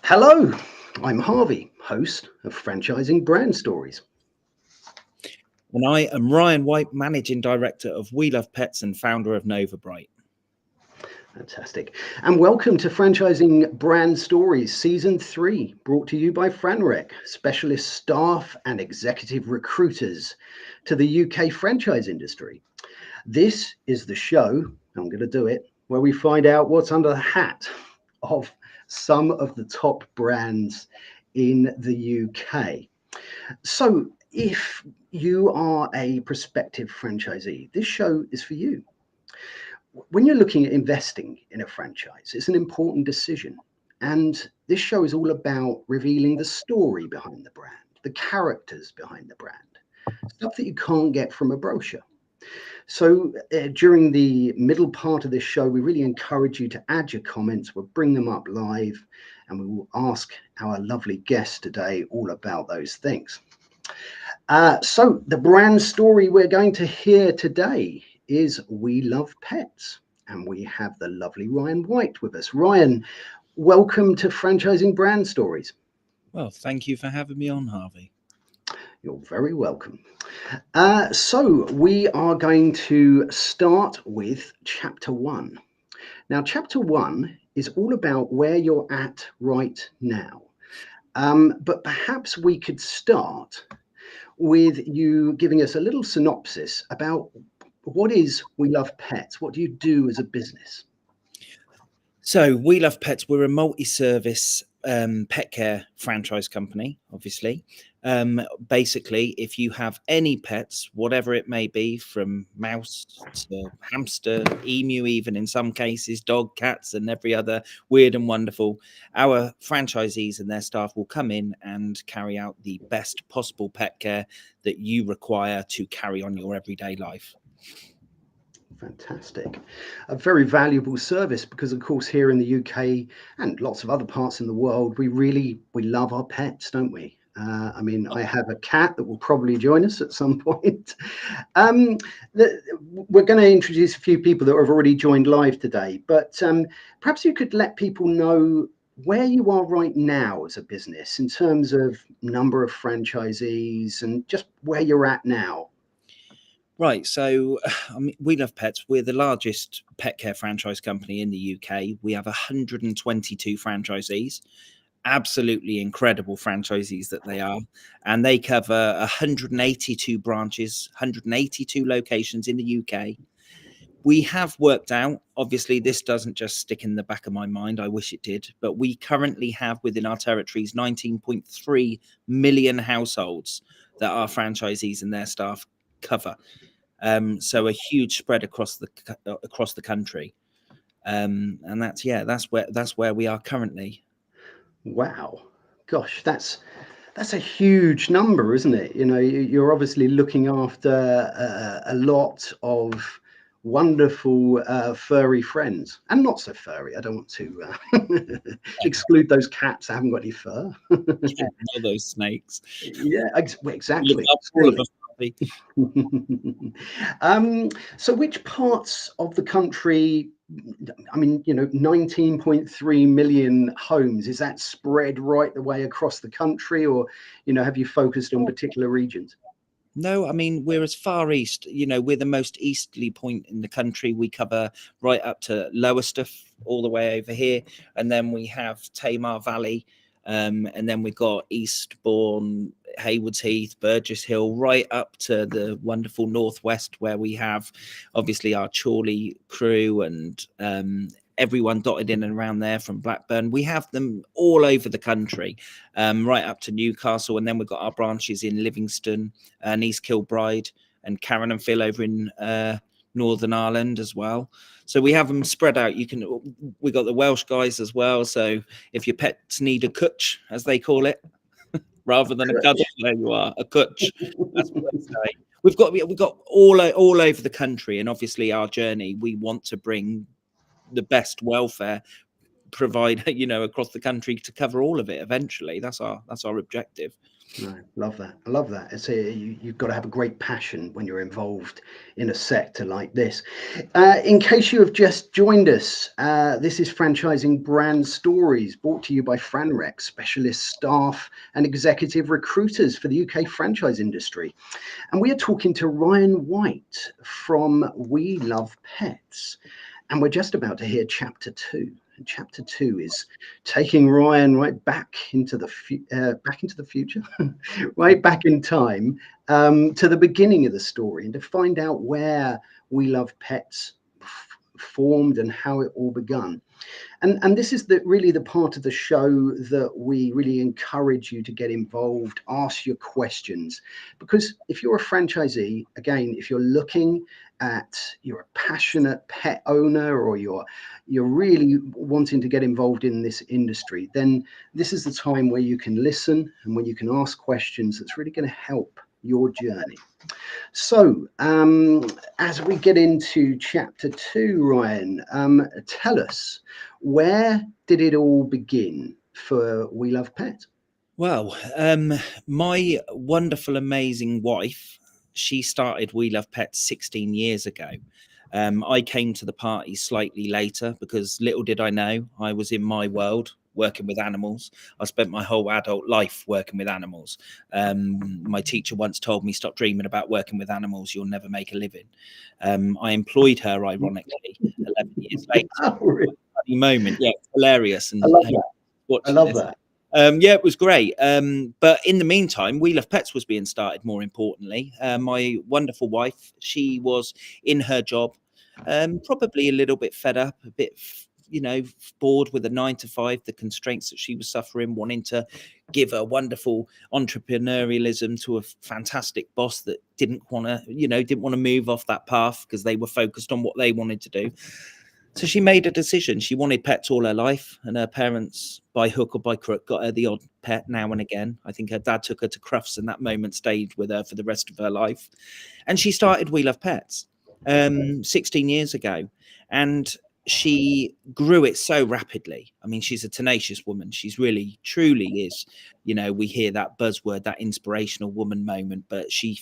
Hello, I'm Harvey, host of Franchising Brand Stories. And I am Ryan White, Managing Director of We Love Pets and founder of Nova Bright. Fantastic. And welcome to Franchising Brand Stories Season 3, brought to you by FranRec, specialist staff and executive recruiters to the UK franchise industry. This is the show, I'm going to do it, where we find out what's under the hat of some of the top brands in the UK. So, if you are a prospective franchisee, this show is for you. When you're looking at investing in a franchise, it's an important decision. And this show is all about revealing the story behind the brand, the characters behind the brand, stuff that you can't get from a brochure. So during the middle part of this show, we really encourage you to add your comments. We'll bring them up live and we will ask our lovely guest today all about those things. So the brand story we're going to hear today is We Love Pets. And we have the lovely Ryan White with us. Ryan, welcome to Franchising Brand Stories. Well, thank you for having me on, Harvey. You're very welcome. So we are going to start with Chapter 1. Now, Chapter 1 is all about where you're at right now. But perhaps we could start with you giving us a little synopsis about what is We Love Pets? What do you do as a business? So We Love Pets, we're a multi-service pet care franchise company, obviously. Basically, if you have any pets, whatever it may be, from mouse to hamster, emu, even in some cases, dog, cats, and every other weird and wonderful, our franchisees and their staff will come in and carry out the best possible pet care that you require to carry on your everyday life. Fantastic. A very valuable service because, of course, here in the UK and lots of other parts in the world, we love our pets, don't we? I have a cat that will probably join us at some point. We're going to introduce a few people that have already joined live today, but perhaps you could let people know where you are right now as a business in terms of number of franchisees and just where you're at now. Right. So, We Love Pets. We're the largest pet care franchise company in the UK. We have 122 franchisees, absolutely incredible franchisees that they are. And they cover 182 branches, 182 locations in the UK. We have worked out, obviously, this doesn't just stick in the back of my mind. I wish it did. But we currently have within our territories 19.3 million households that our franchisees and their staff cover. So a huge spread across the country, and that's where we are currently. Wow, gosh, that's a huge number, isn't it? You know, you're obviously looking after a lot of wonderful furry friends, and not so furry. I don't want to exclude those cats that haven't got any fur. Yeah, all those snakes. Yeah, exactly. All of us. So which parts of the country, 19.3 million homes, is that spread right the way across the country, or, have you focused on particular regions? No, we're as far east, we're the most easterly point in the country. We cover right up to Lowestoft, all the way over here. And then we have Tamar Valley. And then we've got Eastbourne, Haywards Heath, Burgess Hill, right up to the wonderful northwest, where we have obviously our Chorley crew and everyone dotted in and around there from Blackburn. We have them all over the country, right up to Newcastle. And then we've got our branches in Livingston and East Kilbride and Carron and Phil over in Northern Ireland as well. So we have them spread out. We got the Welsh guys as well. So if your pets need a cwtch, as they call it, rather than a cuddle, there you are, a cwtch. That's what they say. We've got all over the country, and obviously our journey, we want to bring the best welfare provide, you know, across the country to cover all of it eventually. That's our objective. No, love that. I love that. It's you've got to have a great passion when you're involved in a sector like this. In case you have just joined us, this is Franchising Brand Stories, brought to you by FranRec, specialist staff and executive recruiters for the UK franchise industry. And we are talking to Ryan White from We Love Pets. And we're just about to hear chapter 2. And chapter 2 is taking Ryan right back into the future, right back in time, to the beginning of the story, and to find out where We Love Pets formed and how it all begun. And this is really the part of the show that we really encourage you to get involved, ask your questions, because if you're a franchisee, again, if you're looking at, you're a passionate pet owner, or you're really wanting to get involved in this industry, then this is the time where you can listen and when you can ask questions that's really going to help your journey. So, as we get into chapter 2, Ryan, tell us, where did it all begin for We Love Pets? Well, my wonderful, amazing wife, she started We Love Pets 16 years ago. I came to the party slightly later because little did I know I was in my world working with animals. I spent my whole adult life working with animals. My teacher once told me, stop dreaming about working with animals, you'll never make a living. I employed her, ironically, 11 years later. Oh, really? Funny moment. Yeah, hilarious. And I love that. I love this. that. Yeah, it was great. But in the meantime, We Love Pets was being started, more importantly. My wonderful wife, she was in her job, probably a little bit fed up, a bit, you know, bored with the 9 to 5, the constraints that she was suffering, wanting to give a wonderful entrepreneurialism to a fantastic boss that didn't want to move off that path because they were focused on what they wanted to do. So she made a decision. She wanted pets all her life, and her parents, by hook or by crook, got her the odd pet now and again. I think her dad took her to Crufts, and that moment stayed with her for the rest of her life. And she started We Love Pets 16 years ago, and she grew it so rapidly. I mean, she's a tenacious woman. She's really, truly is. You know, we hear that buzzword, that inspirational woman moment, but she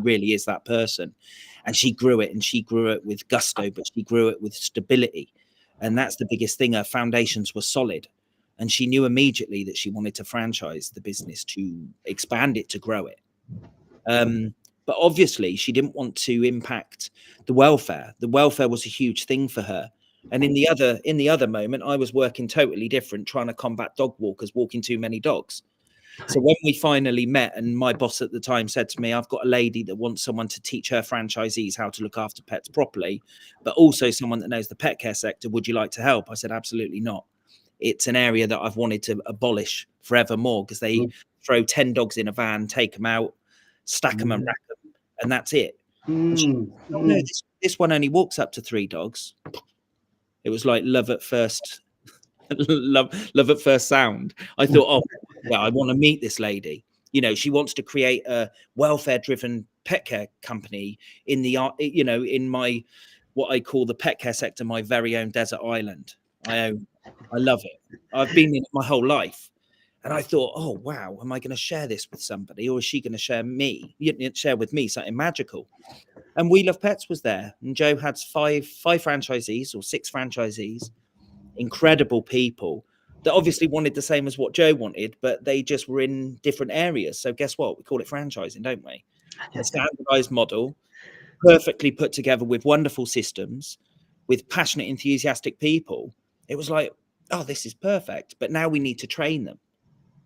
really is that person. And she grew it, and she grew it with gusto, but she grew it with stability. And that's the biggest thing. Her foundations were solid. And she knew immediately that she wanted to franchise the business, to expand it, to grow it. But obviously, she didn't want to impact the welfare. The welfare was a huge thing for her. And in the other moment, I was working totally different, trying to combat dog walkers walking too many dogs. So when we finally met, and my boss at the time said to me, I've got a lady that wants someone to teach her franchisees how to look after pets properly, but also someone that knows the pet care sector. Would you like to help? I said, absolutely not. It's an area that I've wanted to abolish forevermore, because they throw 10 dogs in a van, take them out, stack them and rack them, and that's it. And she, oh, no, this one only walks up to 3 dogs. It was like love at first sound. I thought, oh, yeah, I want to meet this lady. You know, she wants to create a welfare-driven pet care company in the, you know, in my, what I call the pet care sector, my very own desert island. I love it. I've been in it my whole life. And I thought, oh, wow, am I going to share this with somebody, or is she going to share with me something magical? And We Love Pets was there. And Joe had five franchisees, or 6 franchisees, incredible people that obviously wanted the same as what Joe wanted, but they just were in different areas. So guess what? We call it franchising, don't we? A standardized model, perfectly put together with wonderful systems, with passionate, enthusiastic people. It was like, oh, this is perfect. But now we need to train them.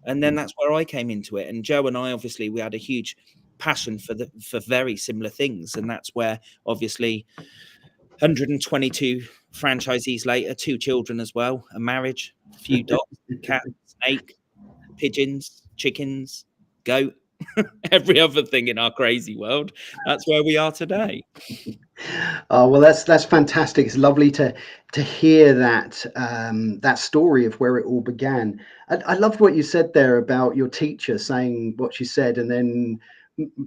And then that's where I came into it. And Joe and I, obviously, we had a huge passion for very similar things. And that's where, obviously, 122 franchisees later, 2 children as well, a marriage, a few dogs, cat, snake, pigeons, chickens, goat, every other thing in our crazy world. That's where we are today. Oh, well, that's fantastic. It's lovely to hear that that story of where it all began. I loved what you said there about your teacher saying what she said, and then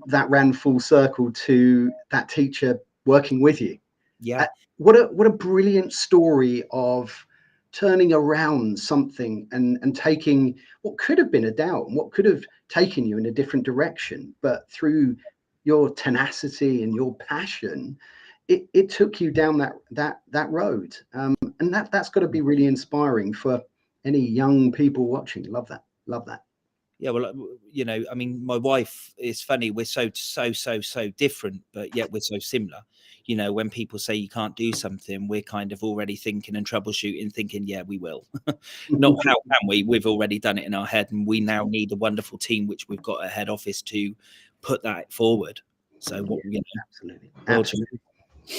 that ran full circle to that teacher working with you. Yeah. What a brilliant story of turning around something and taking what could have been a doubt and what could have taken you in a different direction, but through your tenacity and your passion, it took you down that road. And that's got to be really inspiring for any young people watching. Love that. Love that. Yeah, well, you know, I mean, my wife is funny. We're so different, but yet we're so similar. You know, when people say you can't do something, we're kind of already thinking and troubleshooting, thinking, yeah, we will. Not how can we? We've already done it in our head, and we now need a wonderful team, which we've got a head office to put that forward. So, what Yeah, you know, absolutely. well, Absolutely.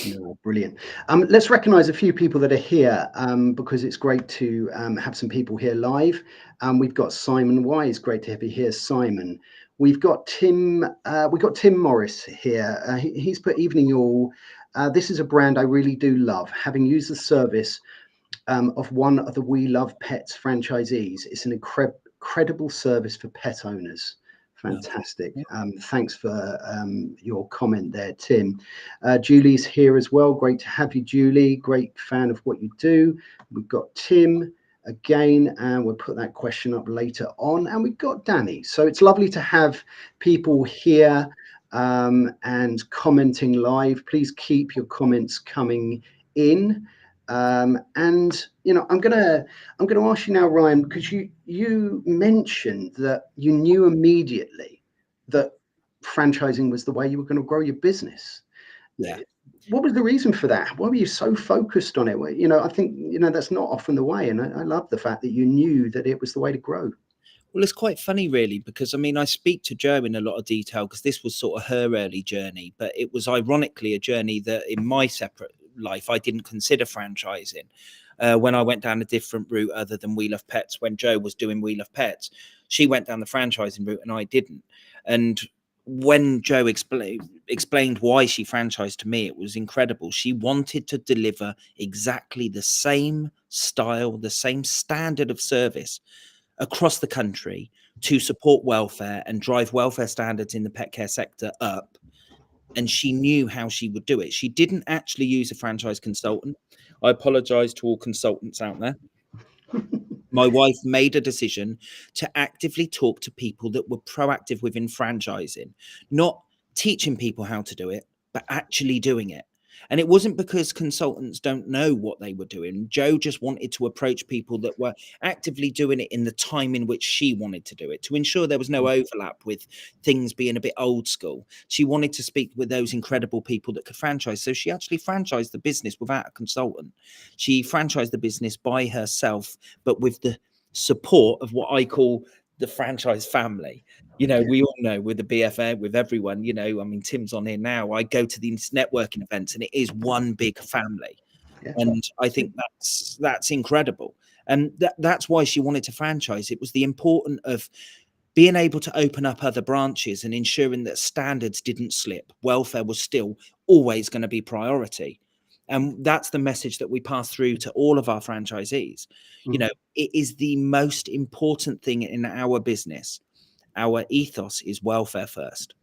No, brilliant. Let's recognise a few people that are here because it's great to have some people here live. We've got Simon Wise. Great to have you here, Simon. We've got Tim. We've got Tim Morris here. He's put evening all. This is a brand I really do love. Having used the service of one of the We Love Pets franchisees, it's an incredible service for pet owners. well, Fantastic. Thanks for your comment there, Tim. Julie's here as well. Great to have you, Julie. Great fan of what you do. We've got Tim again, and we'll put that question up later on. And we've got Danny. So it's lovely to have people here and commenting live. Please keep your comments coming in. And you know, I'm gonna ask you now, Ryan, because you mentioned that you knew immediately that franchising was the way you were going to grow your business. yeah. What was the reason for that? Why were you so focused on it? Well, you know, I think that's not often the way, and I love the fact that you knew that it was the way to grow. Well, it's quite funny, really, because I mean, I speak to Jo in a lot of detail because this was sort of her early journey, but it was ironically a journey that in my separate life I didn't consider franchising. When I went down a different route other than We Love Pets, when Jo was doing We Love Pets, she went down the franchising route and I didn't. And when Jo explained why she franchised to me, it was incredible. She wanted to deliver exactly the same style, the same standard of service across the country to support welfare and drive welfare standards in the pet care sector up. And she knew how she would do it. She didn't actually use a franchise consultant. I apologize to all consultants out there. My wife made a decision to actively talk to people that were proactive within franchising, not teaching people how to do it, but actually doing it. And it wasn't because consultants don't know what they were doing. Jo just wanted to approach people that were actively doing it in the time in which she wanted to do it, to ensure there was no overlap with things being a bit old school. She wanted to speak with those incredible people that could franchise. So she actually franchised the business without a consultant. She franchised the business by herself, but with the support of what I call the franchise family. You know, we all know with the BFA, with everyone, you know, I mean, Tim's on here now. I go to these networking events and it is one big family. Yeah. And I think that's incredible. And that's why she wanted to franchise. It was the important of being able to open up other branches and ensuring that standards didn't slip. Welfare was still always going to be priority. And that's the message that we pass through to all of our franchisees. You know, it is the most important thing in our business. Our ethos is welfare first.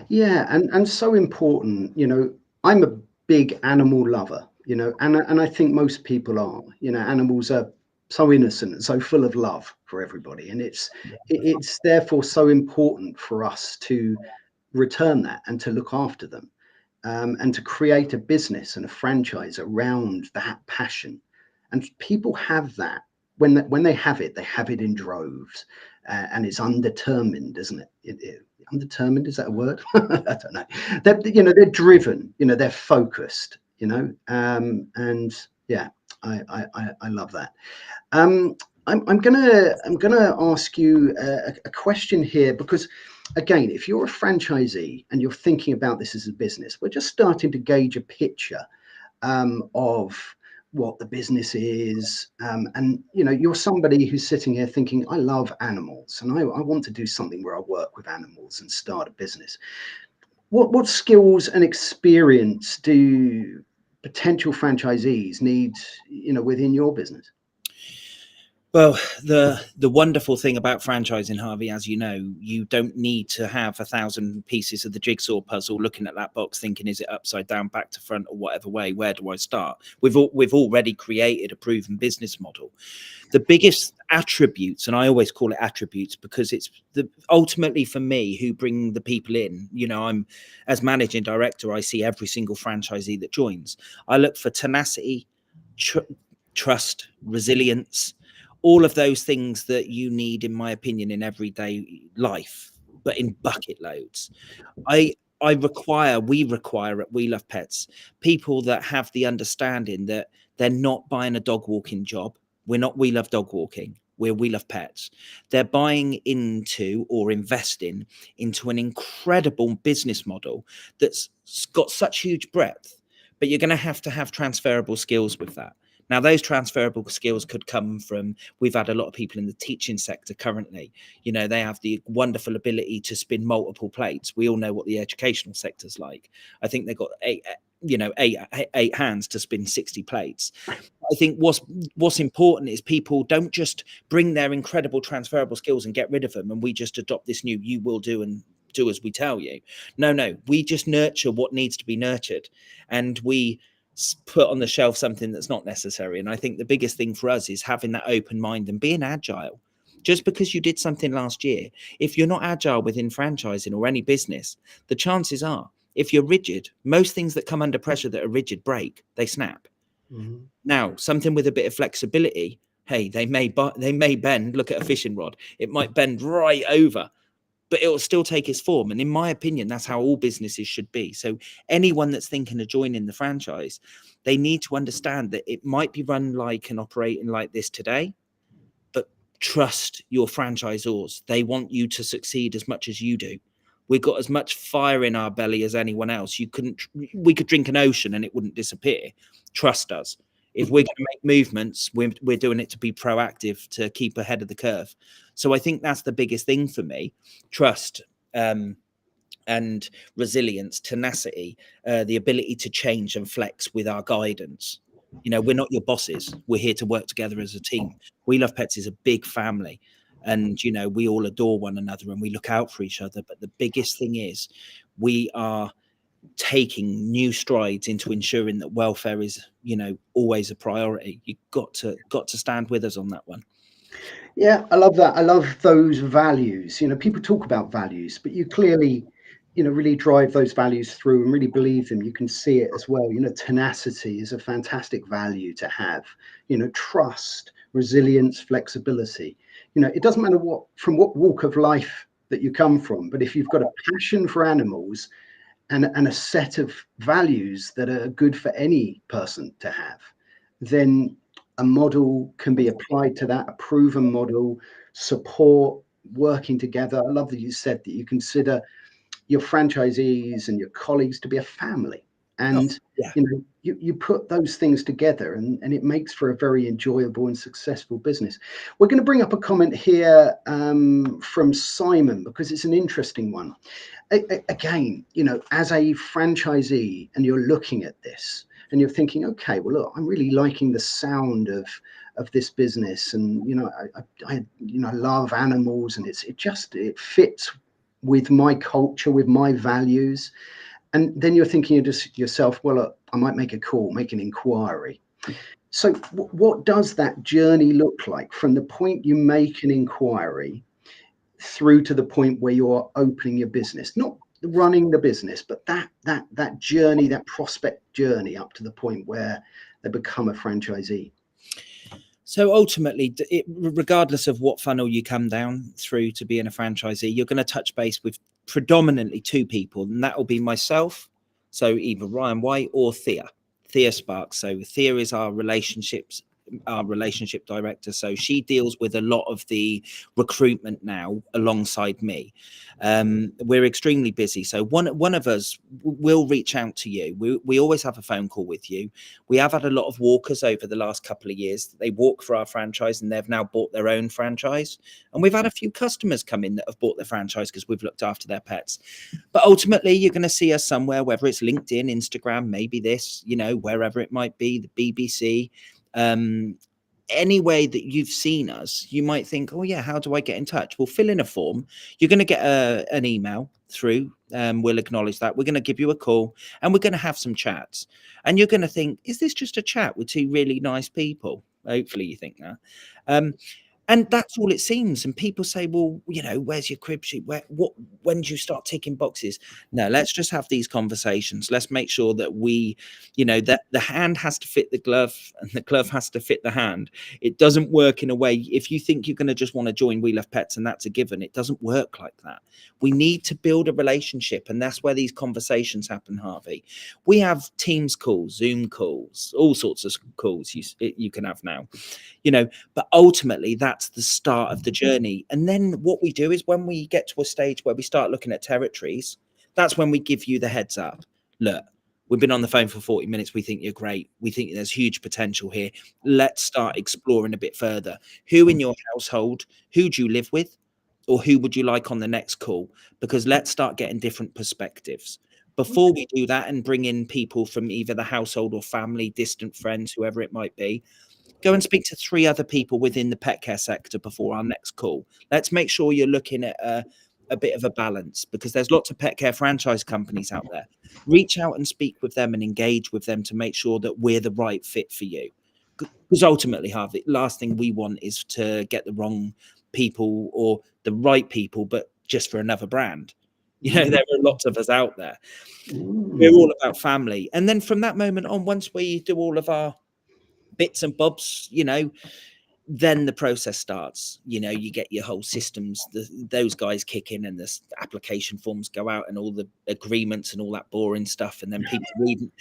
Yeah, and so important. You know, I'm a big animal lover. You know, and I think most people are. You know, animals are so innocent and so full of love for everybody, and it's therefore so important for us to return that and to look after them, and to create a business and a franchise around that passion. And people have that when they have it in droves, and it's undetermined, isn't it? Undetermined, is that a word? I don't know. They're driven. They're focused. And yeah, I love that. I'm gonna ask you a question here, because again, if you're a franchisee and you're thinking about this as a business, we're just starting to gauge a picture of what the business is. And you're somebody who's sitting here thinking, I love animals and I want to do something where I work with animals and start a business. What skills and experience do potential franchisees need, within your business? Well, the wonderful thing about franchising, Harvey, as you know, you don't need to have 1,000 pieces of the jigsaw puzzle looking at that box thinking, is it upside down, back to front, or whatever way? Where do I start? We've already created a proven business model. The biggest attributes, and I always call it attributes because it's ultimately for me who bring the people in. You know, I'm as managing director, I see every single franchisee that joins. I look for tenacity, trust, resilience, all of those things that you need, in my opinion, in everyday life, but in bucket loads. I we require at We Love Pets people that have the understanding that they're not buying a dog walking job. We're not We Love Dog Walking. We're We Love Pets. They're buying into or investing into an incredible business model that's got such huge breadth, but you're going to have transferable skills with that. Now, those transferable skills could come from, we've had a lot of people in the teaching sector currently. You know, they have the wonderful ability to spin multiple plates. We all know what the educational sector's like. I think they've got eight hands to spin 60 plates. I think what's important is people don't just bring their incredible transferable skills and get rid of them, and we just adopt this new "you will do and do as we tell you." No, we just nurture what needs to be nurtured, and we put on the shelf something that's not necessary. And I think the biggest thing for us is having that open mind and being agile. Just because you did something last year, if you're not agile within franchising or any business, the chances are, if you're rigid, most things that come under pressure that are rigid break, they snap. Mm-hmm. Now, something with a bit of flexibility, hey, they may bend. Look at a fishing rod; it might bend right over, but it will still take its form. And in my opinion, that's how all businesses should be. So anyone that's thinking of joining the franchise, they need to understand that it might be run like and operating like this today, but trust your franchisors. They want you to succeed as much as you do. We've got as much fire in our belly as anyone else. We could drink an ocean and it wouldn't disappear. Trust us. If we're going to make movements, we're doing it to be proactive, to keep ahead of the curve. So I think that's the biggest thing for me: trust, and resilience, tenacity, the ability to change and flex with our guidance. You know, we're not your bosses. We're here to work together as a team. We Love Pets is a big family, and you know, we all adore one another and we look out for each other. But the biggest thing is, we are taking new strides into ensuring that welfare is, you know, always a priority. You've got to stand with us on that one. Yeah, I love that. I love those values. You know, people talk about values, but you clearly, you know, really drive those values through and really believe them. You can see it as well. You know, tenacity is a fantastic value to have. You know, trust, resilience, flexibility. You know, it doesn't matter what walk of life that you come from, but if you've got a passion for animals and a set of values that are good for any person to have, then a model can be applied to that, a proven model, support, working together. I love that you said that you consider your franchisees and your colleagues to be a family. Oh, And yeah. you know, you put those things together and it makes for a very enjoyable and successful business. We're going to bring up a comment here from Simon because it's an interesting one. Again, you know, as a franchisee and you're looking at this and you're thinking, okay, well, look, I'm really liking the sound of this business, and you know, I you know, love animals, and it fits with my culture, with my values. And then you're thinking to yourself, well, I might make a call, make an inquiry. So what does that journey look like from the point you make an inquiry through to the point where you're opening your business, not running the business, but that journey, that prospect journey up to the point where they become a franchisee? So ultimately, regardless of what funnel you come down through to being a franchisee, you're going to touch base with predominantly two people, and that will be myself, so either Ryan White or Thea Sparks. So Thea is our relationship director. So she deals with a lot of the recruitment now alongside me. We're extremely busy. So one of us will reach out to you. We always have a phone call with you. We have had a lot of walkers over the last couple of years. They walk for our franchise and they've now bought their own franchise. And we've had a few customers come in that have bought their franchise because we've looked after their pets. But ultimately, you're going to see us somewhere, whether it's LinkedIn, Instagram, maybe this, you know, wherever it might be, the BBC, any way that you've seen us, you might think, oh yeah, how do I get in touch? Well, fill in a form. You're going to get an email through. We'll acknowledge that. We're going to give you a call and we're going to have some chats. And you're going to think, is this just a chat with two really nice people? Hopefully you think that. And that's all it seems. And people say, well, you know, where's your crib sheet? When do you start ticking boxes? No, let's just have these conversations. Let's make sure that we, you know, that the hand has to fit the glove and the glove has to fit the hand. It doesn't work in a way, if you think you're going to just want to join We Love Pets and that's a given, it doesn't work like that. We need to build a relationship. And that's where these conversations happen, Harvey. We have Teams calls, Zoom calls, all sorts of calls you can have now, you know, but ultimately that's the start of the journey. And then what we do is when we get to a stage where we start looking at territories, that's when we give you the heads up. Look, we've been on the phone for 40 minutes. We think you're great. We think there's huge potential here. Let's start exploring a bit further. Who in your household, who do you live with? Or who would you like on the next call? Because let's start getting different perspectives. Before we do that and bring in people from either the household or family, distant friends, whoever it might be, go and speak to 3 other people within the pet care sector before our next call. Let's make sure you're looking at a bit of a balance, because there's lots of pet care franchise companies out there. Reach out and speak with them and engage with them to make sure that we're the right fit for you. Because ultimately, Harvey, last thing we want is to get the wrong people or the right people, but just for another brand. You know, there are lots of us out there. We're all about family. And then from that moment on, once we do all of our bits and bobs, you know, then the process starts. You know, you get your whole systems, those guys kick in and the application forms go out and all the agreements and all that boring stuff. And then people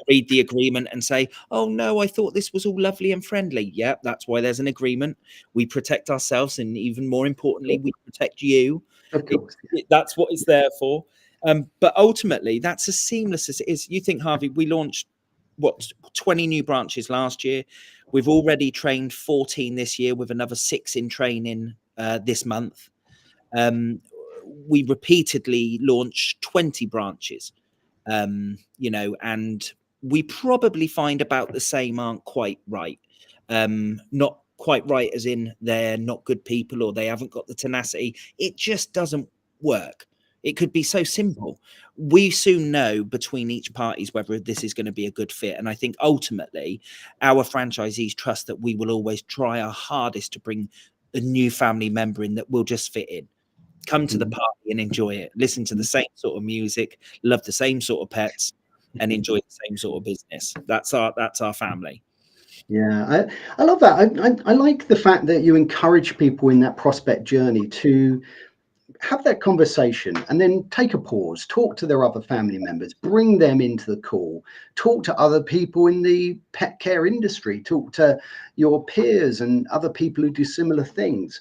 read the agreement and say, oh no, I thought this was all lovely and friendly. Yeah, that's why there's an agreement. We protect ourselves, and even more importantly, we protect you. Of course. That's what it's there for. But ultimately, that's as seamless as it is. You think, Harvey, we launched 20 new branches last year. We've already trained 14 this year, with another 6 in training this month. We repeatedly launch 20 branches, you know, and we probably find about the same aren't quite right. Not quite right as in they're not good people or they haven't got the tenacity. It just doesn't work. It could be so simple. We soon know between each parties whether this is going to be a good fit. And I think ultimately our franchisees trust that we will always try our hardest to bring a new family member in that will just fit in. Come to the party and enjoy it. Listen to the same sort of music, love the same sort of pets, and enjoy the same sort of business. That's our family. Yeah, I love that. I like the fact that you encourage people in that prospect journey to have that conversation and then take a pause, talk to their other family members, bring them into the call, talk to other people in the pet care industry, talk to your peers and other people who do similar things,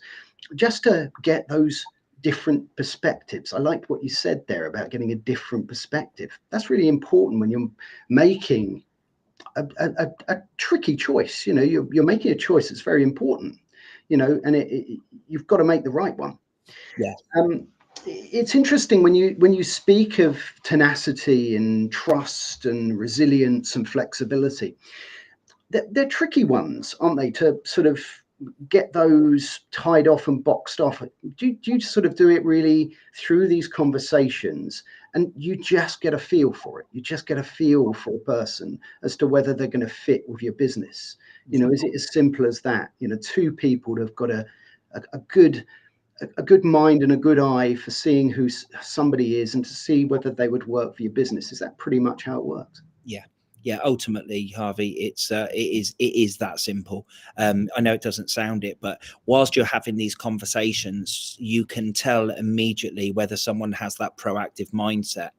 just to get those different perspectives. I liked what you said there about getting a different perspective. That's really important when you're making a tricky choice. You know, you're making a choice that's very important, you know, and you've got to make the right one. Yeah. It's interesting when you speak of tenacity and trust and resilience and flexibility. They're tricky ones, aren't they, to sort of get those tied off and boxed off? Do you sort of do it really through these conversations, and you just get a feel for it? You just get a feel for a person as to whether they're going to fit with your business. You know, is it as simple as that? You know, 2 people have got a good mind and a good eye for seeing who somebody is and to see whether they would work for your business. Is that pretty much how it works? Yeah, ultimately, Harvey, it is that simple. I know it doesn't sound it, but whilst you're having these conversations, you can tell immediately whether someone has that proactive mindset.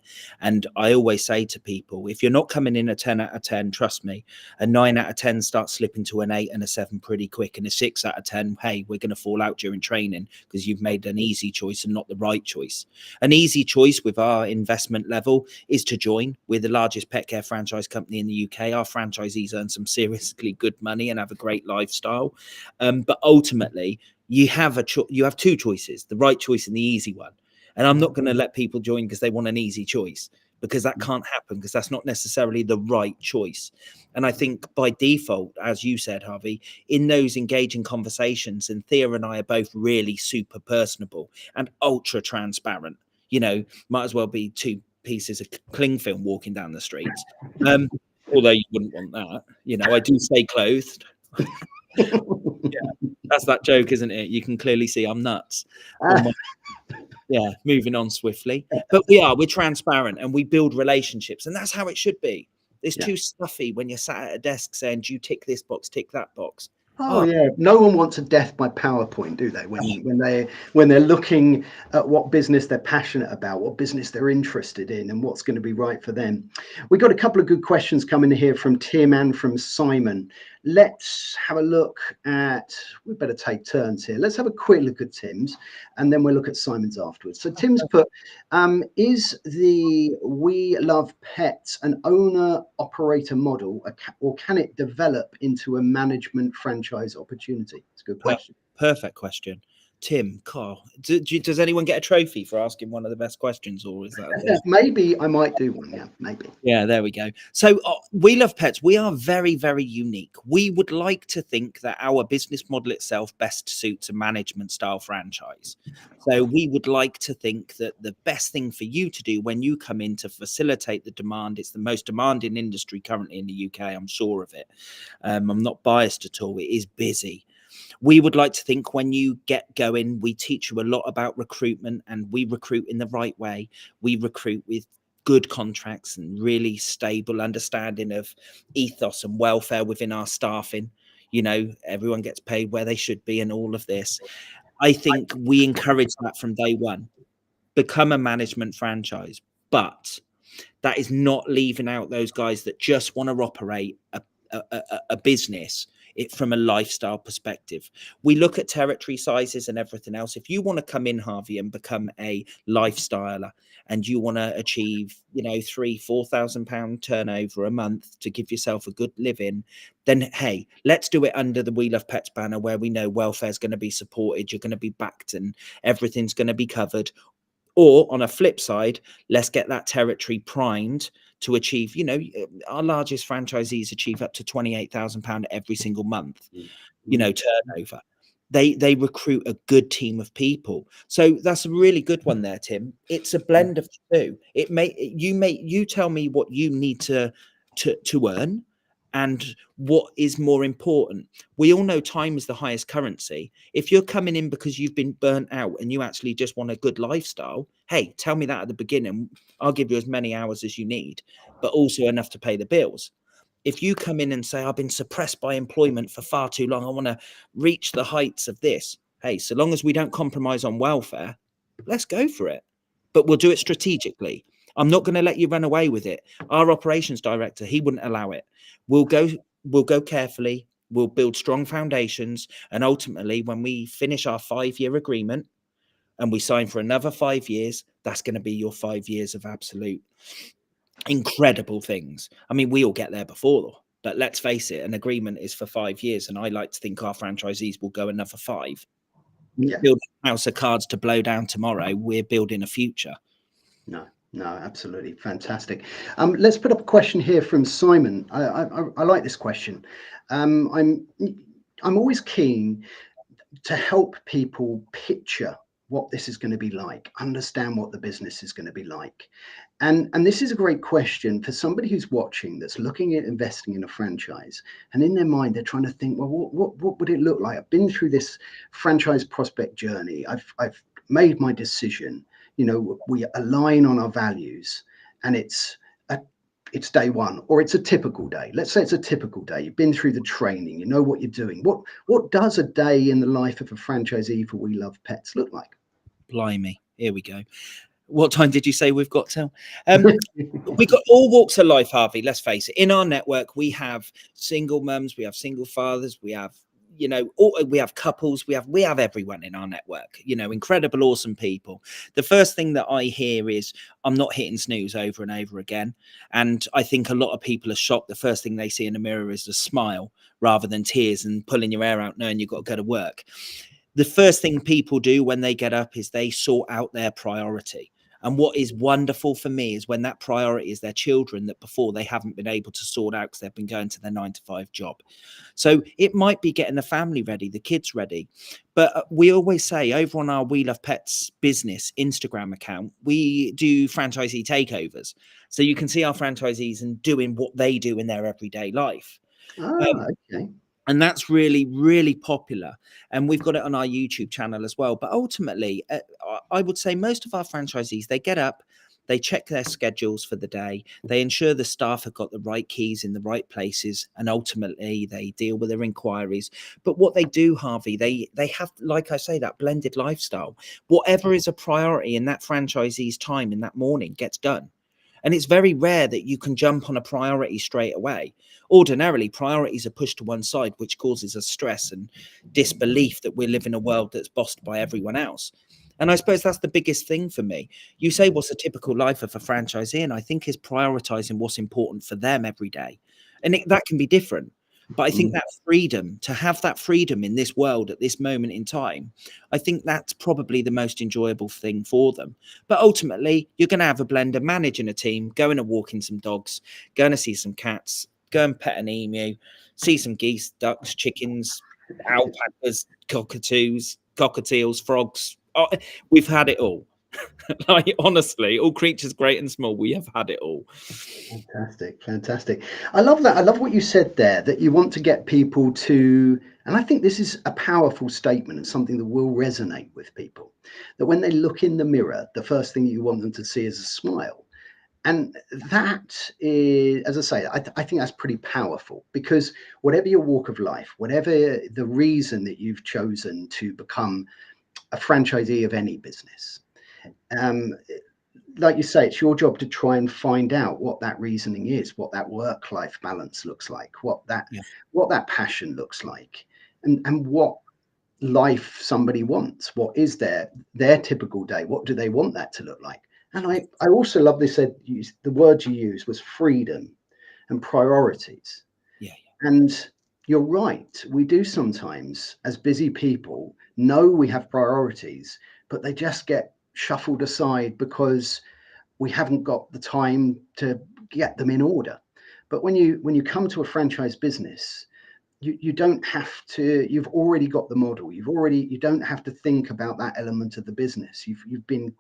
And I always say to people, if you're not coming in a 10 out of 10, trust me, a 9 out of 10 starts slipping to an 8 and a 7 pretty quick, and a 6 out of 10, hey, we're going to fall out during training because you've made an easy choice and not the right choice. An easy choice with our investment level is to join. We're the largest pet care franchise company in the UK. Our franchisees earn some seriously good money and have a great lifestyle. But ultimately, you have 2 choices: the right choice and the easy one. And I'm not going to let people join because they want an easy choice, because that can't happen, because that's not necessarily the right choice. And I think by default, as you said, Harvey, in those engaging conversations, and Thea and I are both really super personable and ultra transparent, you know, might as well be two pieces of cling film walking down the streets. Although you wouldn't want that, you know, I do stay clothed. Yeah, that's that joke, isn't it? You can clearly see I'm nuts. Yeah, moving on swiftly. But we're transparent and we build relationships, and that's how it should be. It's too stuffy when you're sat at a desk saying, do you tick this box, tick that box? Oh yeah, no one wants a death by PowerPoint, do they? When they're looking at what business they're passionate about, what business they're interested in, and what's going to be right for them. We got a couple of good questions coming here from Tim and from Simon. Let's have a look at. We better take turns here. Let's have a quick look at Tim's, and then we'll look at Simon's afterwards. So Tim's put, is the We Love Pets an owner operator model, or can it develop into a management franchise opportunity? It's a good question. Perfect question. Tim, Carl, does anyone get a trophy for asking one of the best questions, or is that maybe I might do one? Yeah, maybe. Yeah, there we go. So We Love Pets, we are very, very unique. We would like to think that our business model itself best suits a management style franchise. So we would like to think that the best thing for you to do when you come in to facilitate the demand, it's the most demanding industry currently in the UK, I'm sure of it. I'm not biased at all. It is busy. We would like to think when you get going, we teach you a lot about recruitment, and we recruit in the right way. We recruit with good contracts and really stable understanding of ethos and welfare within our staffing. You know, everyone gets paid where they should be and all of this. I think we encourage that from day one. Become a management franchise, but that is not leaving out those guys that just want to operate a business from a lifestyle perspective. We look at territory sizes and everything else. If you want to come in, Harvey, and become a lifestyler, and you want to achieve, you know, £3,000-4,000 turnover a month to give yourself a good living, then hey, let's do it under the We Love Pets banner, where we know welfare is going to be supported, you're going to be backed, and everything's going to be covered. Or on a flip side, let's get that territory primed to achieve, you know, our largest franchisees achieve up to £28,000 every single month, you know, turnover. They recruit a good team of people. So that's a really good one there, Tim. It's a blend of the two. You tell me what you need to earn and what is more important. We all know time is the highest currency. If you're coming in because you've been burnt out and you actually just want a good lifestyle, hey, tell me that at the beginning. I'll give you as many hours as you need, but also enough to pay the bills. If you come in and say, I've been suppressed by employment for far too long, I want to reach the heights of this. Hey, so long as we don't compromise on welfare, let's go for it. But we'll do it strategically. I'm not going to let you run away with it. Our operations director, he wouldn't allow it. We'll go carefully. We'll build strong foundations. And ultimately, when we finish our 5-year agreement and we sign for another 5 years, that's going to be your 5 years of absolute incredible things. I mean, we all get there before, but let's face it, an agreement is for 5 years. And I like to think our franchisees will go another 5. Yeah. Building a house of cards to blow down tomorrow. We're building a future. No, absolutely fantastic. Let's put up a question here from Simon. I like this question. I'm always keen to help people picture what this is going to be like, understand what the business is going to be like. And this is a great question for somebody who's watching, that's looking at investing in a franchise, and in their mind they're trying to think, well, what would it look like? I've been through this franchise prospect journey. I've made my decision. You know, we align on our values, and it's day one, or it's a typical day. Let's say it's a typical day. You've been through the training, you know what you're doing. What does a day in the life of a franchisee for We Love Pets look like? Blimey, here we go. What time did you say we've got till? We've got all walks of life, Harvey. Let's face it. In our network, we have single mums, we have single fathers, we have, you know, we have couples, we have everyone in our network, you know, incredible, awesome people. The first thing that I hear is, I'm not hitting snooze over and over again. And I think a lot of people are shocked. The first thing they see in the mirror is a smile rather than tears and pulling your hair out knowing you've got to go to work. The first thing people do when they get up is they sort out their priority. And what is wonderful for me is when that priority is their children that before they haven't been able to sort out because they've been going to their 9 to 5 job. So it might be getting the family ready, the kids ready. But we always say over on our We Love Pets business Instagram account, we do franchisee takeovers. So you can see our franchisees and doing what they do in their everyday life. Ah, okay. And that's really, really popular. And we've got it on our YouTube channel as well. But ultimately, I would say most of our franchisees, they get up, they check their schedules for the day, they ensure the staff have got the right keys in the right places, and ultimately they deal with their inquiries. But what they do, Harvey, they have, like I say, that blended lifestyle. Whatever is a priority in that franchisee's time in that morning gets done. And it's very rare that you can jump on a priority straight away. Ordinarily, priorities are pushed to one side, which causes us stress and disbelief that we live in a world that's bossed by everyone else. And I suppose that's the biggest thing for me. You say, what's a typical life of a franchisee? And I think is prioritizing what's important for them every day. And that can be different. But I think Mm, that freedom, to have that freedom in this world at this moment in time, I think that's probably the most enjoyable thing for them. But ultimately, you're going to have a blender managing a team, going to walk in some dogs, going to see some cats, go and pet an emu, see some geese, ducks, chickens, alpacas, cockatiels, frogs. Oh, we've had it all. Like honestly, all creatures great and small, we have had it all. fantastic, fantastic. I love that. I love what you said there, that you want to get people to, and I think this is a powerful statement and something that will resonate with people, that when they look in the mirror, the first thing you want them to see is a smile. And that is, as I say, I think that's pretty powerful, because whatever your walk of life, whatever the reason that you've chosen to become a franchisee of any business, um, like you say, it's your job to try and find out what that reasoning is, what that work-life balance looks like, Yeah, what that passion looks like, and what life somebody wants. What is their typical day? What do they want that to look like? And yeah, I also love this. The word you used was freedom and priorities. yeah, And you're right. We do sometimes, as busy people, know we have priorities, but they just get shuffled aside because we haven't got the time to get them in order. But when you come to a franchise business, you don't have to. You've already got the model. You don't have to think about that element of the business. You've been,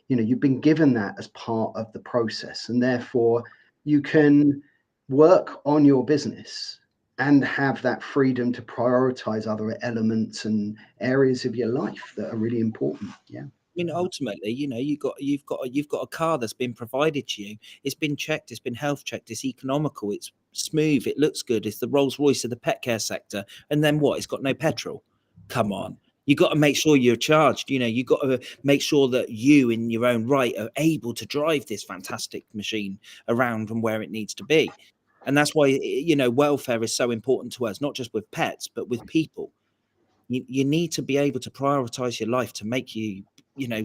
you've been given that as part of the process, and therefore you can work on your business and have that freedom to prioritize other elements and areas of your life that are really important. Yeah. I mean, ultimately, you've got a car that's been provided to you. It's been checked. It's been health checked. It's economical. It's smooth. It looks good. It's the Rolls Royce of the pet care sector. And then what? It's got no petrol. Come on. You got to make sure you're charged. You got to make sure that you, in your own right, are able to drive this fantastic machine around and where it needs to be. And that's why welfare is so important to us, not just with pets, but with people. You need to be able to prioritize your life to make you know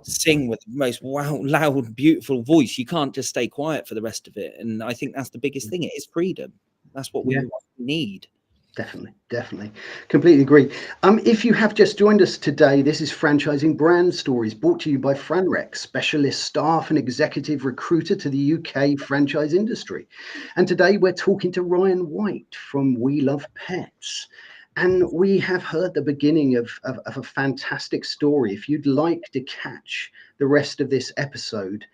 sing with the most loud, beautiful voice. You can't just stay quiet for the rest of it. And I think that's the biggest thing. It is freedom. That's what Yeah. we need. Definitely, definitely. Completely agree. If you have just joined us today, this is Franchising Brand Stories, brought to you by Franrec, specialist staff and executive recruiter to the UK franchise industry. And today we're talking to Ryan White from We Love Pets. And we have heard the beginning of a fantastic story. If you'd like to catch the rest of this episode,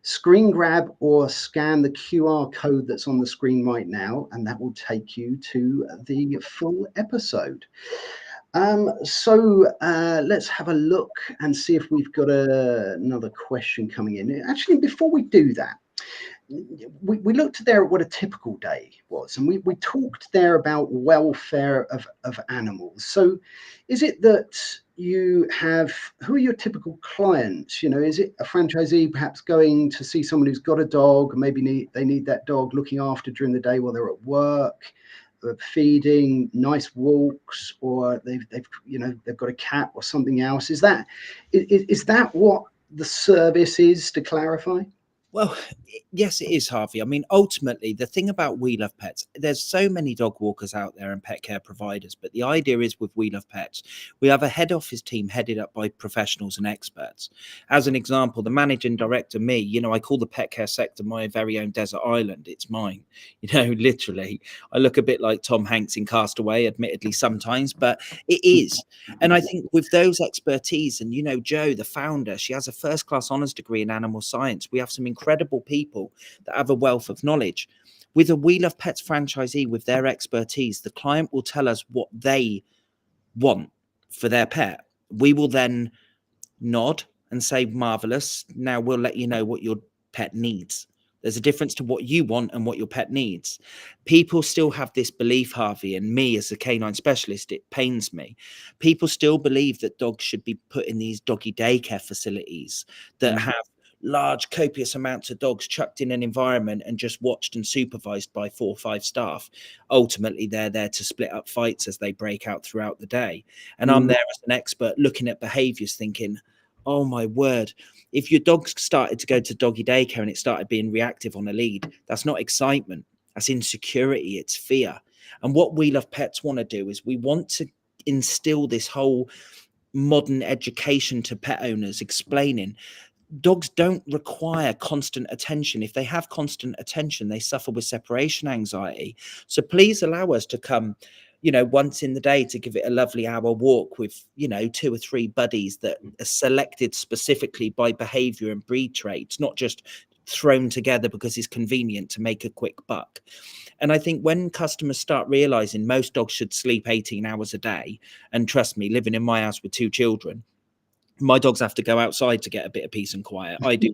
screen grab or scan the QR code that's on the screen right now, and that will take you to the full episode. Let's have a look and see if we've got another question coming in. Actually, before we do that, we looked there at what a typical day was, and we talked there about welfare of animals. So is it that you have, who are your typical clients? Is it a franchisee perhaps going to see someone who's got a dog, maybe they need that dog looking after during the day while they're at work, feeding, nice walks, or they've got a cat or something else? Is that what the service is, to clarify? Well, yes, it is, Harvey. I mean, ultimately, the thing about We Love Pets, there's so many dog walkers out there and pet care providers. But the idea is with We Love Pets, we have a head office team headed up by professionals and experts. As an example, the managing director, me, I call the pet care sector my very own desert island. It's mine, literally. I look a bit like Tom Hanks in Castaway, admittedly, sometimes, but it is. And I think with those expertise, and Jo, the founder, she has a first class honours degree in animal science. We have some incredible people that have a wealth of knowledge. With a We Love Pets franchisee, with their expertise, the client will tell us what they want for their pet. We will then nod and say, marvelous. Now we'll let you know what your pet needs. There's a difference to what you want and what your pet needs. People still have this belief, Harvey, and me as a canine specialist, it pains me. People still believe that dogs should be put in these doggy daycare facilities that have large, copious amounts of dogs chucked in an environment and just watched and supervised by 4 or 5 staff. Ultimately, they're there to split up fights as they break out throughout the day. And I'm there as an expert looking at behaviors thinking, oh my word, if your dog started to go to doggy daycare and it started being reactive on a lead, that's not excitement. That's insecurity. It's fear. And what We Love Pets want to do is we want to instill this whole modern education to pet owners, explaining dogs don't require constant attention. If they have constant attention, they suffer with separation anxiety. So please allow us to come, once in the day to give it a lovely hour walk with, 2 or 3 buddies that are selected specifically by behavior and breed traits, not just thrown together because it's convenient to make a quick buck. And I think when customers start realizing most dogs should sleep 18 hours a day, and trust me, living in my house with 2 children, my dogs have to go outside to get a bit of peace and quiet. I do.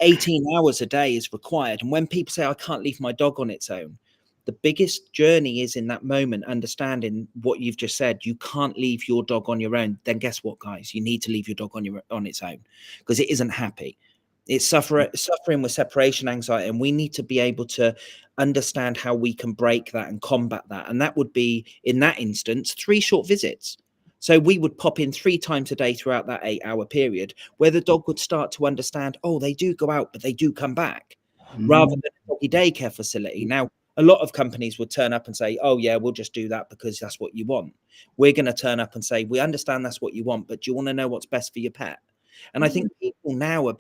18 hours a day is required. And when people say, I can't leave my dog on its own, the biggest journey is in that moment, understanding what you've just said. You can't leave your dog on your own. Then guess what, guys? You need to leave your dog on its own because it isn't happy. It's suffering with separation anxiety. And we need to be able to understand how we can break that and combat that. And that would be, in that instance, 3 short visits. So we would pop in 3 times a day throughout that 8-hour period where the dog would start to understand, oh, they do go out, but they do come back, rather than a doggy daycare facility. Now, a lot of companies would turn up and say, oh, yeah, we'll just do that because that's what you want. We're going to turn up and say, we understand that's what you want, but do you want to know what's best for your pet? And I think people now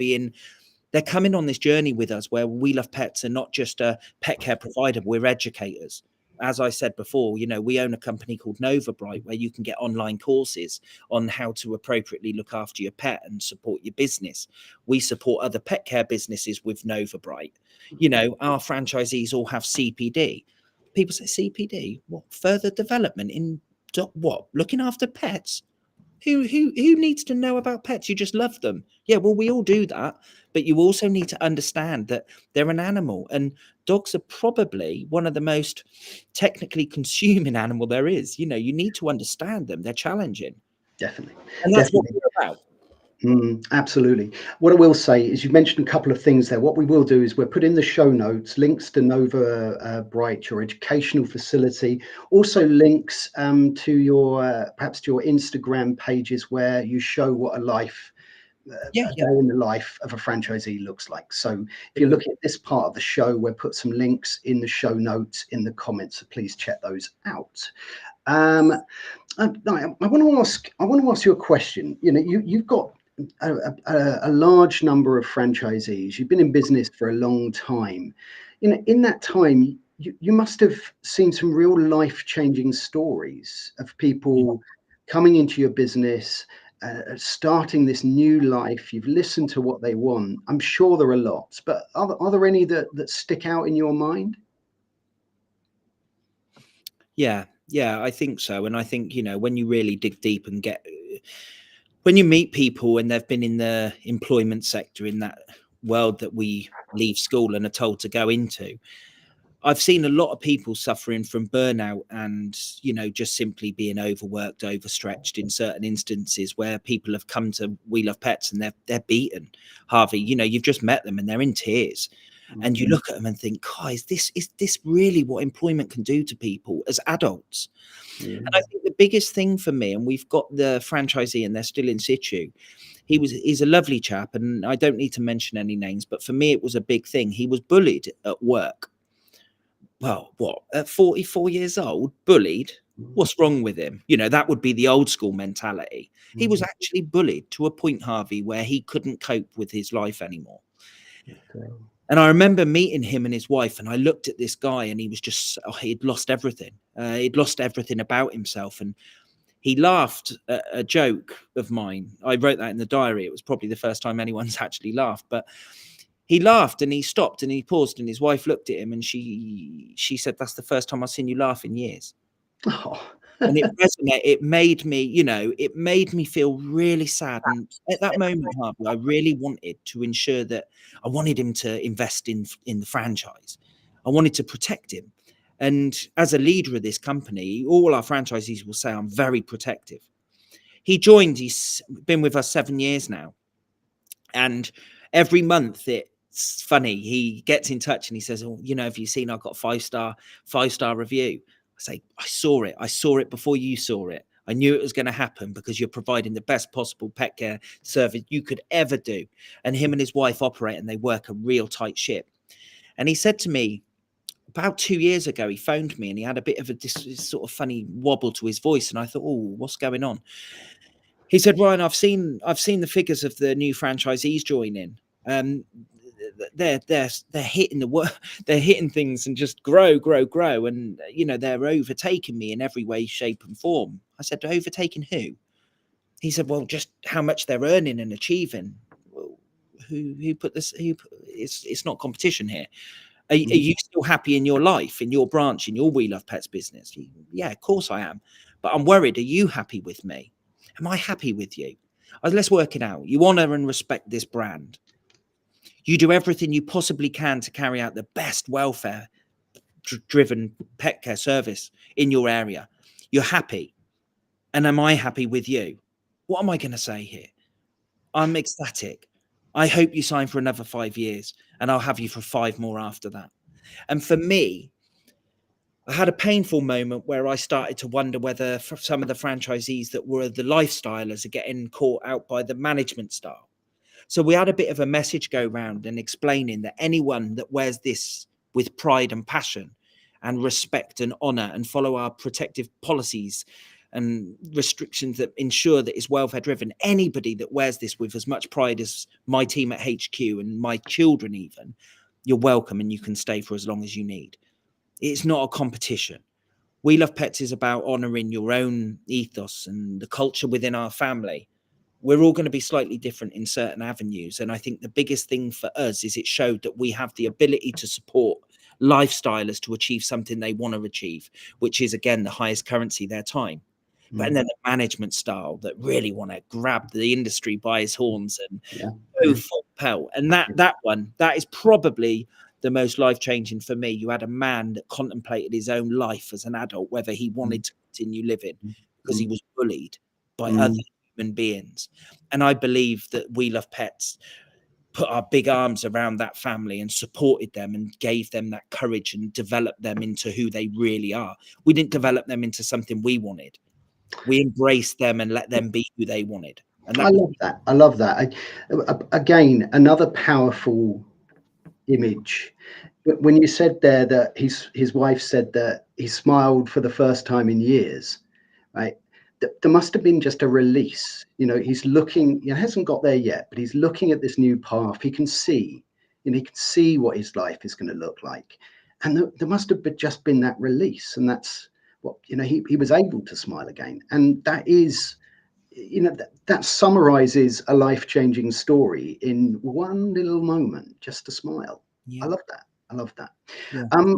they're coming on this journey with us where We Love Pets are not just a pet care provider, we're educators. As I said before, we own a company called Nova Bright where you can get online courses on how to appropriately look after your pet and support your business. We support other pet care businesses with Nova Bright. Our franchisees all have CPD. People say CPD, what? Further development in what? Looking after pets? Who needs to know about pets? You just love them. Yeah, well, we all do that, but you also need to understand that they're an animal, and dogs are probably one of the most technically consuming animal there is. You need to understand them. They're challenging, Definitely. and that's what Definitely. we're about. Absolutely. What I will say is you mentioned a couple of things there. What we will do is we'll put in the show notes links to Nova Bright, your educational facility, also links to your perhaps to your Instagram pages where you show what a Yeah, day in the life of a franchisee looks like. So if you're looking at this part of the show, we'll put some links in the show notes in the comments. So please check those out. I want to ask you a question. You've got a large number of franchisees. You've been in business for a long time. In that time, you must have seen some real life-changing stories of people coming into your business, starting this new life. You've listened to what they want. I'm sure there are lots, but are there any that stick out in your mind? Yeah, I think so. And I think, when you really dig deep and when you meet people and they've been in the employment sector, in that world that we leave school and are told to go into, I've seen a lot of people suffering from burnout and, just simply being overworked, overstretched in certain instances where people have come to We Love Pets and they're beaten. Harvey, you've just met them and they're in tears. And you look at them and think, God, is this really what employment can do to people as adults? And I think the biggest thing for me, and we've got the franchisee and they're still in situ. He's a lovely chap, and I don't need to mention any names, but for me, it was a big thing. He was bullied at work. Well, what, at 44 years old, bullied? What's wrong with him? You know, that would be the old school mentality. He was actually bullied to a point, Harvey, where he couldn't cope with his life anymore. And I remember meeting him and his wife, and I looked at this guy, and he was just, he'd lost everything. He'd lost everything about himself. And he laughed at a joke of mine. I wrote that in the diary. It was probably the first time anyone's actually laughed, but he laughed and he stopped and he paused, and his wife looked at him and she said, "That's the first time I've seen you laugh in years." Oh. And it resonated. It made me, it made me feel really sad. And at that moment, Harvey, I really wanted to ensure that I wanted him to invest in the franchise. I wanted to protect him. And as a leader of this company, all our franchisees will say I'm very protective. He joined, he's been with us 7 years now. And every month it's funny, he gets in touch and he says, "Oh, have you seen I've got five-star review?" I say, I saw it before you saw it. I knew it was going to happen because you're providing the best possible pet care service you could ever do. And him and his wife operate and they work a real tight ship. And he said to me about 2 years ago, he phoned me and he had a bit of this sort of funny wobble to his voice. And I thought, oh, what's going on? He said, "Ryan, I've seen the figures of the new franchisees joining. They're hitting they're hitting things and just grow, and they're overtaking me in every way, shape, and form." I said, "Overtaking who?" He said, "Well, just how much they're earning and achieving." Well, who put this? It's not competition here. Are you still happy in your life, in your branch, in your We Love Pets business? Yeah, of course I am. But I'm worried. Are you happy with me? Am I happy with you? Let's work it out. You honor and respect this brand. You do everything you possibly can to carry out the best welfare driven pet care service in your area. You're happy. And am I happy with you? What am I going to say here? I'm ecstatic. I hope you sign for another 5 years and I'll have you for 5 more after that. And for me, I had a painful moment where I started to wonder whether some of the franchisees that were the lifestylers are getting caught out by the management style. So we had a bit of a message go round and explaining that anyone that wears this with pride and passion and respect and honor and follow our protective policies and restrictions that ensure that it's welfare driven, anybody that wears this with as much pride as my team at HQ and my children even, you're welcome and you can stay for as long as you need. It's not a competition. We Love Pets is about honoring your own ethos and the culture within our family. We're all going to be slightly different in certain avenues. And I think the biggest thing for us is it showed that we have the ability to support lifestylers to achieve something they want to achieve, which is, again, the highest currency, their time. But and then the management style that really want to grab the industry by its horns and go full pelt. And that is probably the most life-changing for me. You had a man that contemplated his own life as an adult, whether he wanted to continue living because he was bullied by other human beings. And I believe that We Love Pets put our big arms around that family and supported them and gave them that courage and developed them into who they really are. We didn't develop them into something we wanted. We embraced them and let them be who they wanted. And that I love that. Again, another powerful image. When you said there that his wife said that he smiled for the first time in years, right? There must have been just a release. He's looking. He hasn't got there yet, but he's looking at this new path. He can see. He can see what his life is going to look like, and there must have just been that release, and that's what he was able to smile again, and that is. That summarizes a life-changing story in one little moment, just a smile. I love that. I love that.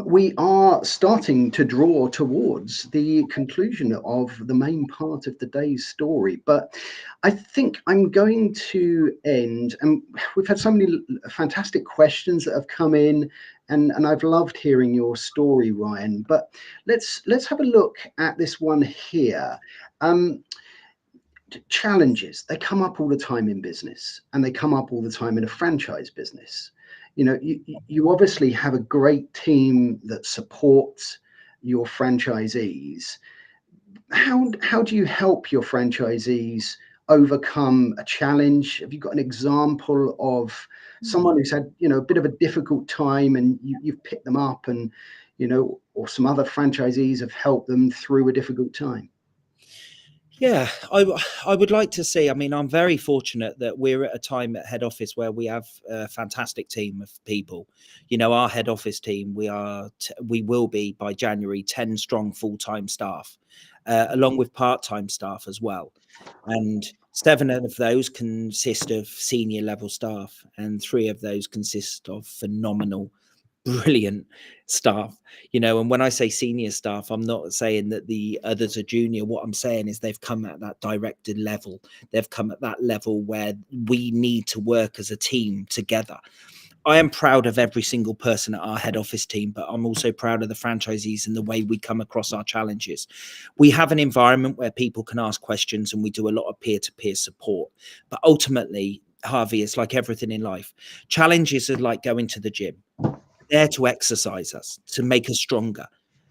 We are starting to draw towards the conclusion of the main part of the day's story, but I think I'm going to end, and we've had so many fantastic questions that have come in, and I've loved hearing your story, Ryan, but let's have a look at this one here. Challenges, they come up all the time in business, and they come up all the time in a franchise business. you obviously have a great team that supports your franchisees. How do you help your franchisees overcome a challenge? Have you got an example of someone who's had, a bit of a difficult time, and you've picked them up, and or some other franchisees have helped them through a difficult time? Yeah, I would like to see. I mean, I'm very fortunate that we're at a time at head office where we have a fantastic team of people. Our head office team, we will be by January 10 strong full-time staff, along with part-time staff as well. And 7 of those consist of senior level staff, and 3 of those consist of phenomenal, brilliant staff. And when I say senior staff, I'm not saying that the others are junior. What I'm saying is they've come at that director level. They've come at that level where we need to work as a team together. I am proud of every single person at our head office team, but I'm also proud of the franchisees and the way we come across our challenges. We have an environment where people can ask questions, and we do a lot of peer-to-peer support. But ultimately, Harvey, it's like everything in life. Challenges are like going to the gym, there to exercise us, to make us stronger.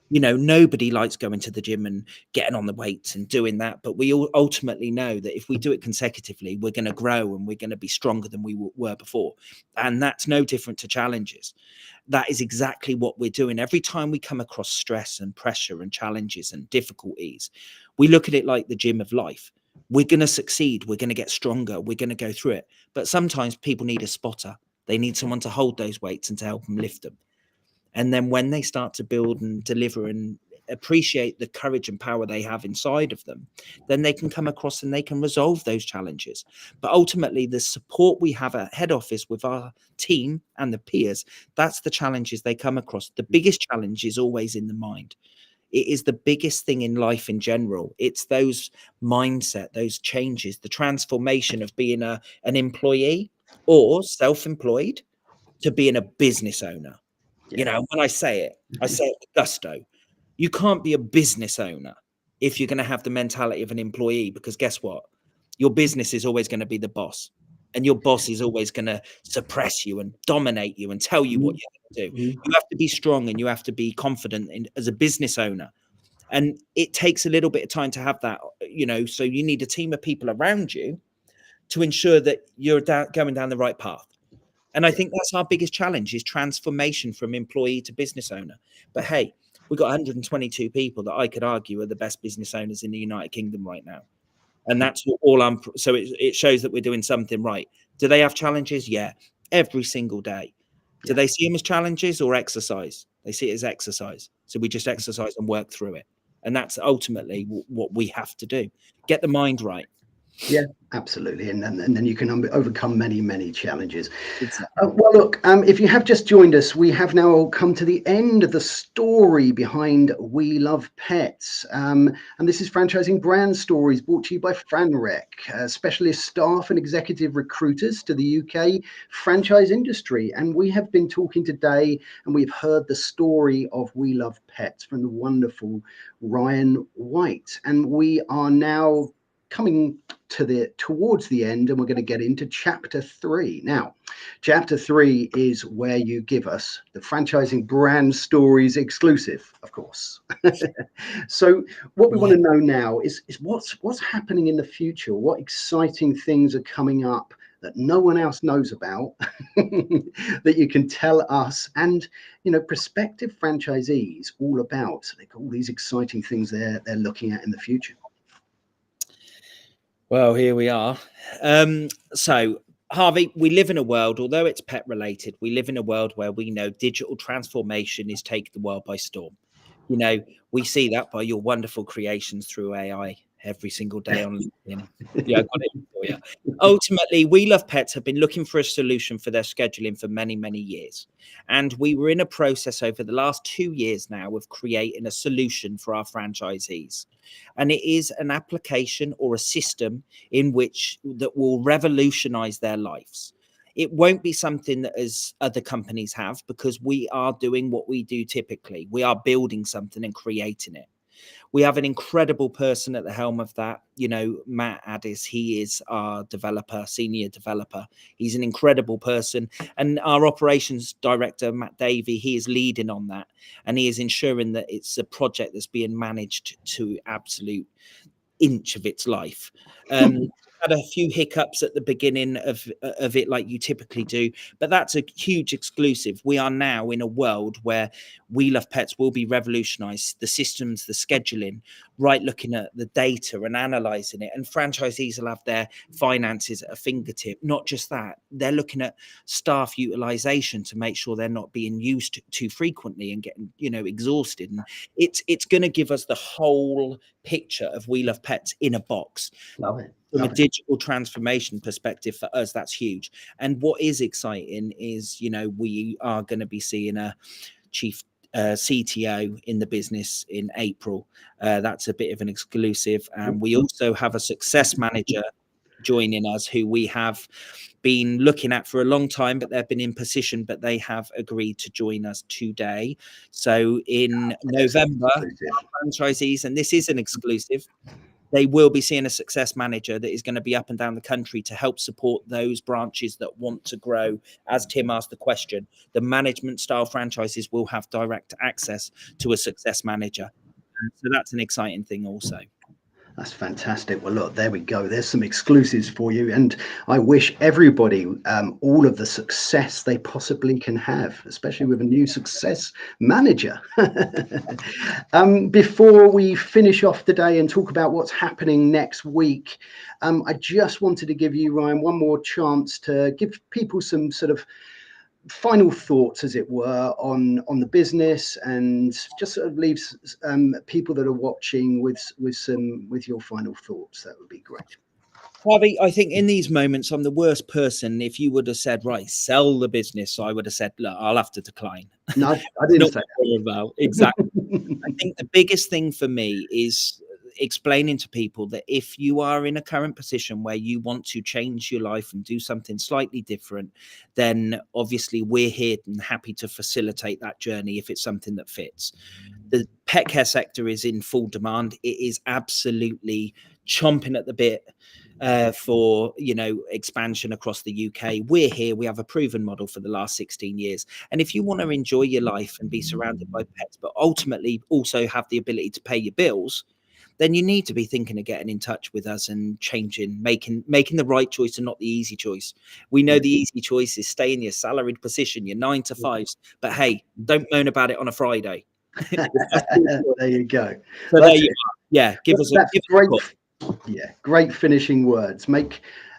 Nobody likes going to the gym and getting on the weights and doing that. But we all ultimately know that if we do it consecutively, we're going to grow and we're going to be stronger than we were before. And that's no different to challenges. That is exactly what we're doing. Every time we come across stress and pressure and challenges and difficulties, we look at it like the gym of life. We're going to succeed. We're going to get stronger. We're going to go through it. But sometimes people need a spotter. They need someone to hold those weights and to help them lift them. And then when they start to build and deliver and appreciate the courage and power they have inside of them, then they can come across and they can resolve those challenges. But ultimately, the support we have at head office with our team and the peers, that's the challenges they come across. The biggest challenge is always in the mind. It is the biggest thing in life in general. It's those mindset, those changes, the transformation of being an employee or self-employed to being a business owner. Yeah. When I say it with gusto. You can't be a business owner if you're going to have the mentality of an employee, because guess what? Your business is always going to be the boss, and your boss is always going to suppress you and dominate you and tell you what you have to do. You have to be strong and you have to be confident as a business owner. And it takes a little bit of time to have that, so you need a team of people around you to ensure that you're going down the right path. And I think that's our biggest challenge, is transformation from employee to business owner. But hey, we've got 122 people that I could argue are the best business owners in the United Kingdom right now. And that's all so it shows that we're doing something right. Do they have challenges? Yeah, every single day. Do they see them as challenges or exercise? They see it as exercise. So we just exercise and work through it. And that's ultimately what we have to do. Get the mind right. Yeah, absolutely. And then you can overcome many, many challenges. Exactly. Well, look, if you have just joined us, we have now come to the end of the story behind We Love Pets. And this is Franchising Brand Stories, brought to you by FranRec, specialist staff and executive recruiters to the UK franchise industry. And we have been talking today, and we've heard the story of We Love Pets from the wonderful Ryan White. And we are now coming towards the end, and we're going to get into chapter 3 now. Chapter 3 is where you give us the Franchising Brand Stories exclusive, of course. So what we want to know now is what's happening in the future. What exciting things are coming up that no one else knows about that you can tell us and prospective franchisees all about. So they've got all these exciting things they're looking at in the future. Well, here we are. So, Harvey, we live in a world, although it's pet related, we live in a world where we know digital transformation is taking the world by storm. We see that by your wonderful creations through AI every single day on LinkedIn. Yeah, I got it for you. Ultimately, We Love Pets have been looking for a solution for their scheduling for many, many years. And we were in a process over the last 2 years now of creating a solution for our franchisees. And it is an application or a system that will revolutionize their lives. It won't be something that as other companies have, because we are doing what we do typically. We are building something and creating it. We have an incredible person at the helm of that. You know, Matt Addis, he is our developer, senior developer. He's an incredible person. And our operations director, Matt Davey, he is leading on that. And he is ensuring that it's a project that's being managed to absolute inch of its life. Had a few hiccups at the beginning of it, like you typically do, but that's a huge exclusive. We are now in a world where We Love Pets will be revolutionized. The systems, the scheduling, right, looking at the data and analyzing it, and franchisees will have their finances at a fingertip. Not just that, they're looking at staff utilization to make sure they're not being used too frequently and getting, you know, exhausted. And it's going to give us the whole picture of We Love Pets in a box. Love it. From a digital transformation perspective, for us, that's huge. And what is exciting is, you know, we are going to be seeing a chief CTO in the business in April. That's a bit of an exclusive. And we also have a success manager joining us who we have been looking at for a long time, but they've been in position, but they have agreed to join us today. So in November, franchisees, and this is an exclusive, they will be seeing a success manager that is going to be up and down the country to help support those branches that want to grow. As Tim asked the question, the management style franchises will have direct access to a success manager. So that's an exciting thing also. That's fantastic. Well, look, there we go. There's some exclusives for you. And I wish everybody all of the success they possibly can have, especially with a new success manager. Before we finish off the day and talk about what's happening next week, I just wanted to give you, Ryan, one more chance to give people some sort of final thoughts, as it were, on the business, and just sort of leaves people that are watching with your final thoughts. That would be great. Harvey, I think in these moments, I'm the worst person. If you would have said, right, sell the business, I would have said, look, I'll have to decline. No, I didn't say that. About. Exactly. I think the biggest thing for me is explaining to people that if you are in a current position where you want to change your life and do something slightly different, then obviously we're here and happy to facilitate that journey if it's something that fits. The pet care sector is in full demand. It is absolutely chomping at the bit for, you know, expansion across the UK. We're here. We have a proven model for the last 16 years. And if you want to enjoy your life and be surrounded by pets, but ultimately also have the ability to pay your bills, then you need to be thinking of getting in touch with us and changing, making the right choice and not the easy choice. We know the easy choice is stay in your salaried position, your 9 to 5s. But hey, don't moan about it on a Friday. There you go. So there you are. Yeah, give us a great. Yeah, great finishing words.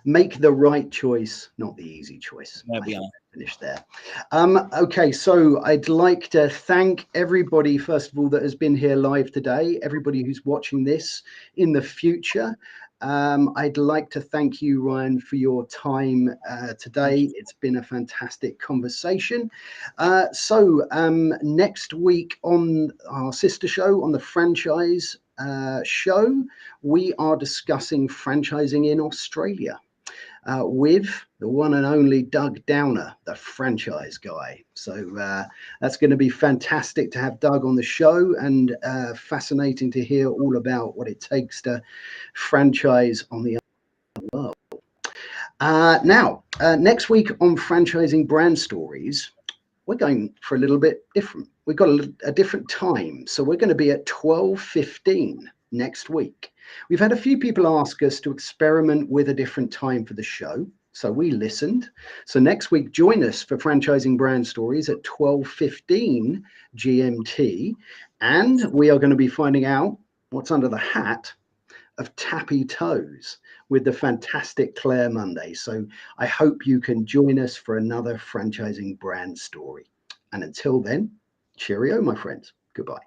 Make the right choice, not the easy choice. There we are. Finish there. Okay, so I'd like to thank everybody, first of all, that has been here live today, everybody who's watching this in the future. I'd like to thank you, Ryan, for your time today. It's been a fantastic conversation. So next week on our sister show, on the franchise show, we are discussing franchising in Australia with the one and only Doug Downer, the franchise guy. So that's going to be fantastic to have Doug on the show, and fascinating to hear all about what it takes to franchise on the other world. Now, next week on Franchising Brand Stories, we're going for a little bit different. We've got a different time. So we're going to be at 12:15 next week. We've had a few people ask us to experiment with a different time for the show. So we listened. So next week, join us for Franchising Brand Stories at 12:15 GMT. And we are going to be finding out what's under the hat of Tappy Toes with the fantastic Claire Monday. So I hope you can join us for another Franchising Brand Story. And until then, cheerio, my friends. Goodbye.